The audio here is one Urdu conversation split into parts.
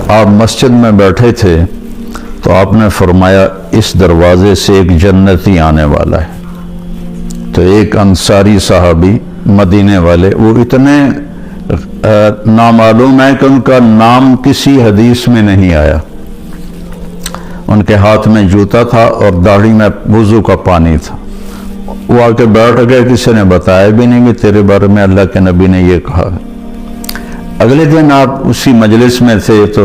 آپ مسجد میں بیٹھے تھے تو آپ نے فرمایا اس دروازے سے ایک جنتی آنے والا ہے. تو ایک انصاری صحابی مدینے والے، وہ اتنے نامعلوم ہے کہ ان کا نام کسی حدیث میں نہیں آیا. ان کے ہاتھ میں جوتا تھا اور داڑھی میں وضو کا پانی تھا. وہ آ کے بیٹھ گئے، کسی نے بتایا بھی نہیں کہ تیرے بارے میں اللہ کے نبی نے یہ کہا. اگلے دن آپ اسی مجلس میں تھے تو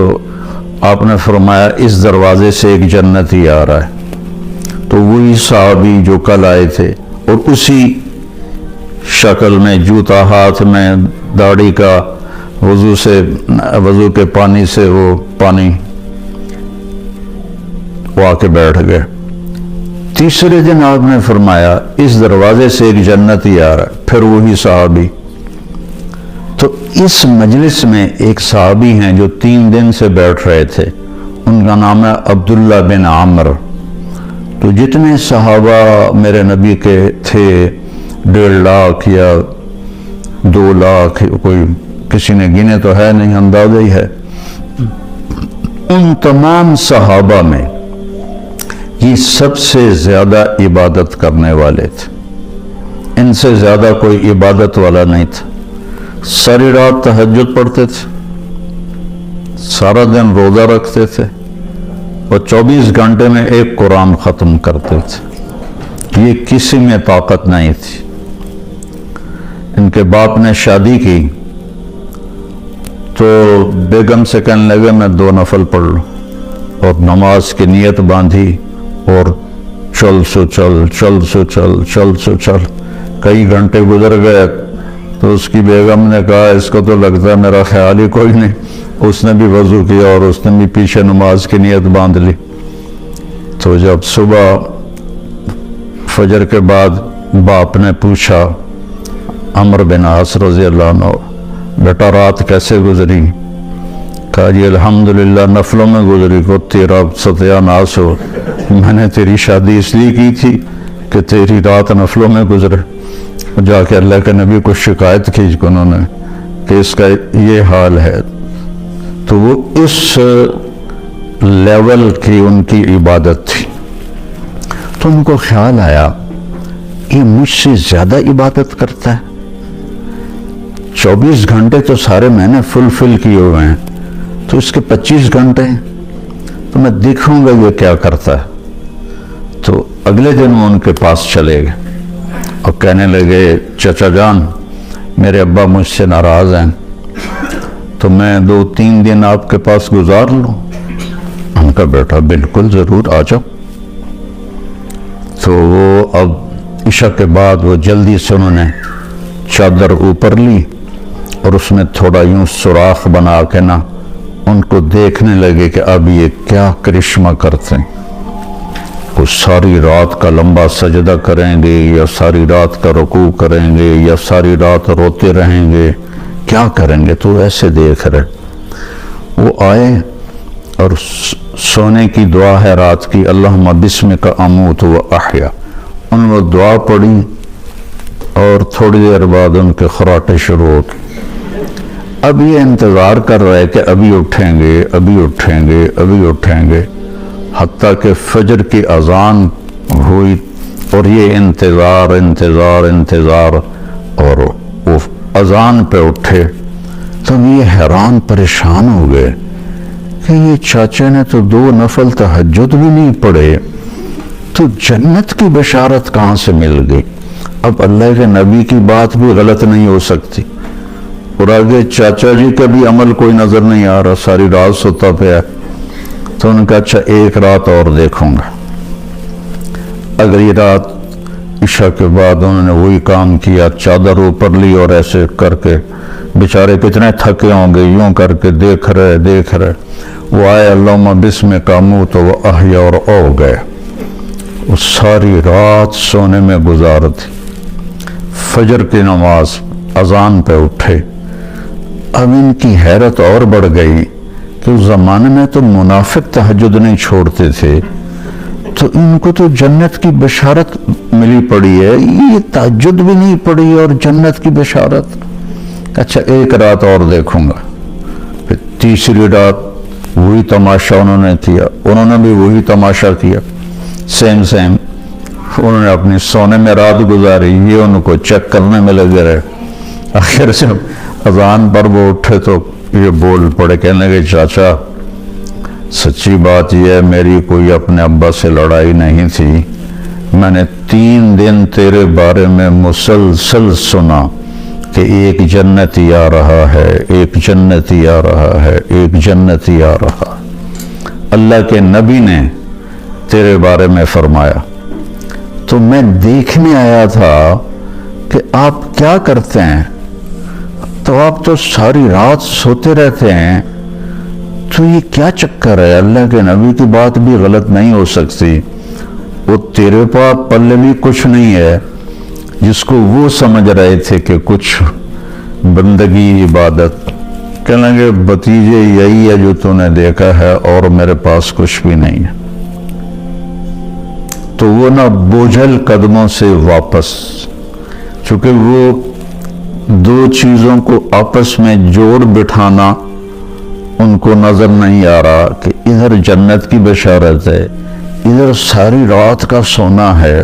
آپ نے فرمایا اس دروازے سے ایک جنتی آ رہا ہے. تو وہی صحابی جو کل آئے تھے اور اسی شکل میں، جوتا ہاتھ میں، داڑھی کا وضو کے پانی سے وہ پانی، وہ آ کے بیٹھ گئے. تیسرے دن آپ نے فرمایا اس دروازے سے ایک جنتی آ رہا ہے، پھر وہی صحابی. تو اس مجلس میں ایک صحابی ہیں جو 3 دن سے بیٹھ رہے تھے، ان کا نام ہے عبداللہ بن عامر. تو جتنے صحابہ میرے نبی کے تھے، 1.5 لاکھ یا 2 لاکھ، کوئی کسی نے گنے تو ہے نہیں، اندازہ ہی ہے. ان تمام صحابہ میں یہ سب سے زیادہ عبادت کرنے والے تھے. ان سے زیادہ کوئی عبادت والا نہیں تھا. ساری رات تہجد پڑھتے تھے، سارا دن روزہ رکھتے تھے اور 24 گھنٹے میں ایک قرآن ختم کرتے تھے. یہ کسی میں طاقت نہیں تھی. ان کے باپ نے شادی کی تو بیگم سے کہنے لگے میں 2 نفل پڑھ لوں، اور نماز کی نیت باندھی اور چل سو چل چل سو چل چل سو چل. کئی گھنٹے گزر گئے تو اس کی بیگم نے کہا اس کو تو لگتا ہے میرا خیال ہی کوئی نہیں. اس نے بھی وضو کیا اور اس نے بھی پیچھے نماز کی نیت باندھ لی. تو جب صبح فجر کے بعد باپ نے پوچھا عمرو بن عاص رضی اللہ عنہ، بیٹا رات کیسے گزری؟ کہا جی الحمدللہ نفلوں میں گزری. کو تیرا ستیہ ناس ہو، میں نے تیری شادی اس لیے کی تھی کہ تیری رات نفلوں میں گزرے. جا کے اللہ کے نبی کو شکایت کی انہوں نے کہ اس کا یہ حال ہے. تو وہ اس لیول کی ان کی عبادت تھی. تو ان کو خیال آیا یہ مجھ سے زیادہ عبادت کرتا ہے. 24 گھنٹے تو سارے میں نے فل کیے ہوئے ہیں، تو اس کے 25 گھنٹے تو میں دیکھوں گا یہ کیا کرتا ہے. تو اگلے دن وہ ان کے پاس چلے گئے اور کہنے لگے چچا جان میرے ابا مجھ سے ناراض ہیں، تو میں 2-3 دن آپ کے پاس گزار لوں؟ ان کا بیٹا بالکل ضرور آ جاؤ. تو وہ اب عشاء کے بعد وہ جلدی سے انہوں نے چادر اوپر لی اور اس میں تھوڑا یوں سوراخ بنا کے نا ان کو دیکھنے لگے کہ اب یہ کیا کرشمہ کرتے ہیں. وہ ساری رات کا لمبا سجدہ کریں گے یا ساری رات کا رکوع کریں گے یا ساری رات روتے رہیں گے، کیا کریں گے؟ تو ایسے دیکھ رہے. وہ آئے اور سونے کی دعا ہے رات کی، اللہم بسمک اموت و احیا. ان وہ دعا پڑھی اور تھوڑی دیر بعد ان کے خراٹے شروع ہو گئے. اب یہ انتظار کر رہے کہ ابھی اٹھیں گے ابھی اٹھیں گے ابھی اٹھیں گے، حتیٰ کہ فجر کی اذان ہوئی اور یہ انتظار انتظار انتظار، اور وہ اذان پہ اٹھے. تو یہ حیران پریشان ہو گئے کہ یہ چاچے نے تو 2 نفل تہجد بھی نہیں پڑھے، تو جنت کی بشارت کہاں سے مل گئی؟ اب اللہ کے نبی کی بات بھی غلط نہیں ہو سکتی. اور آگے چاچا جی کا بھی عمل کوئی نظر نہیں آ رہا، ساری رات سوتا پہ ہے. تو انہوں نے کہا اچھا ایک رات اور دیکھوں گا. اگلی رات عشاء کے بعد انہوں نے وہی کام کیا، چادر اوپر لی اور ایسے کر کے بیچارے کتنے تھکے ہوں گے، یوں کر کے دیکھ رہے. وہ آئے اللہم بسمک اموت و احیا اور او گئے. وہ ساری رات سونے میں گزار دی. فجر کی نماز اذان پہ اٹھے. اب ان کی حیرت اور بڑھ گئی کہ اس زمانے میں تو منافق تہجد نہیں چھوڑتے تھے، تو ان کو تو جنت کی بشارت ملی پڑی ہے، یہ تہجد بھی نہیں پڑی اور جنت کی بشارت. اچھا ایک رات اور دیکھوں گا. پھر تیسری رات وہی تماشا انہوں نے کیا، انہوں نے بھی وہی تماشا کیا، سیم انہوں نے اپنی سونے میں رات گزاری، یہ ان کو چیک کرنے میں لگے رہے۔ آخر جب اذان پر وہ اٹھے تو یہ بول پڑے، کہنے لگے چاچا سچی بات یہ ہے میری کوئی اپنے ابا سے لڑائی نہیں تھی، میں نے 3 دن تیرے بارے میں مسلسل سنا کہ ایک جنتی آ رہا ہے، ایک جنتی آ رہا ہے، ایک جنتی آ رہا۔ اللہ کے نبی نے تیرے بارے میں فرمایا، تو میں دیکھنے آیا تھا کہ آپ کیا کرتے ہیں، تو آپ تو ساری رات سوتے رہتے ہیں، تو یہ کیا چکر ہے؟ اللہ کے نبی کی بات بھی غلط نہیں ہو سکتی، وہ تیرے پاس پلے بھی کچھ نہیں ہے جس کو وہ سمجھ رہے تھے کہ کچھ بندگی عبادت۔ کہنے لگے بھتیجے یہی ہے جو تو نے دیکھا ہے، اور میرے پاس کچھ بھی نہیں ہے۔ تو وہ نہ بوجھل قدموں سے واپس، چونکہ وہ 2 چیزوں کو آپس میں جوڑ بٹھانا ان کو نظر نہیں آ رہا کہ ادھر جنت کی بشارت ہے، ادھر ساری رات کا سونا ہے۔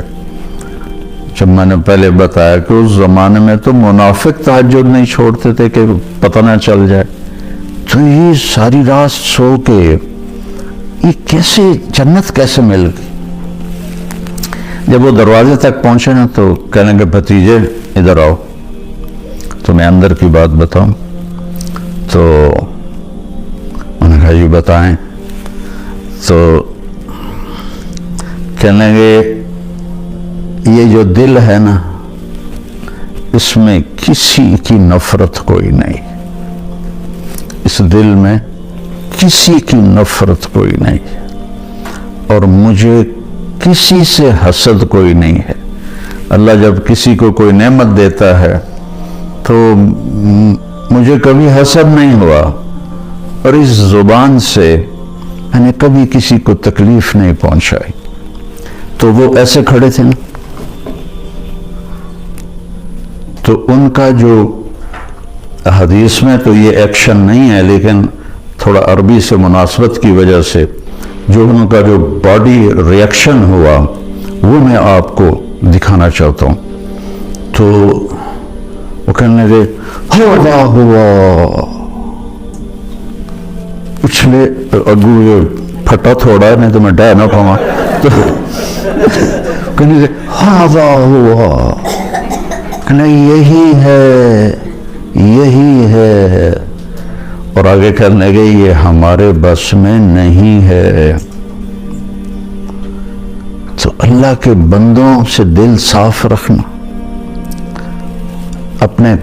جب میں نے پہلے بتایا کہ اس زمانے میں تو منافق تہجد نہیں چھوڑتے تھے کہ پتہ نہ چل جائے، تو یہ ساری رات سو کے یہ کیسے جنت کیسے مل گئی؟ جب وہ دروازے تک پہنچے نا تو کہنے لگے بھتیجے ادھر آؤ، تمہیں اندر کی بات بتاؤں۔ تو انہوں نے کہا یہ بتائیں۔ تو کہنے لگے یہ جو دل ہے نا، اس میں کسی کی نفرت کوئی نہیں، اس دل میں کسی کی نفرت کوئی نہیں، اور مجھے کسی سے حسد کوئی نہیں ہے۔ اللہ جب کسی کو کوئی نعمت دیتا ہے تو مجھے کبھی حسد نہیں ہوا، اور اس زبان سے میں نے کبھی کسی کو تکلیف نہیں پہنچائی۔ تو وہ ایسے کھڑے تھے نا، تو ان کا جو حدیث میں تو یہ ایکشن نہیں ہے، لیکن تھوڑا عربی سے مناسبت کی وجہ سے جو ان کا جو باڈی ریاکشن ہوا وہ میں آپ کو دکھانا چاہتا ہوں۔ تو وہ کہنے لگے ہوا پچھلے اگو یہ پھٹا تھوڑا ہے نہیں تو میں ڈہ نہ پاؤں، تو کہنے لگے ہوا، کہنے یہی ہے یہی ہے، اور آگے کرنے گئے یہ ہمارے بس میں نہیں ہے۔ تو اللہ کے بندوں سے دل صاف رکھنا، اپنے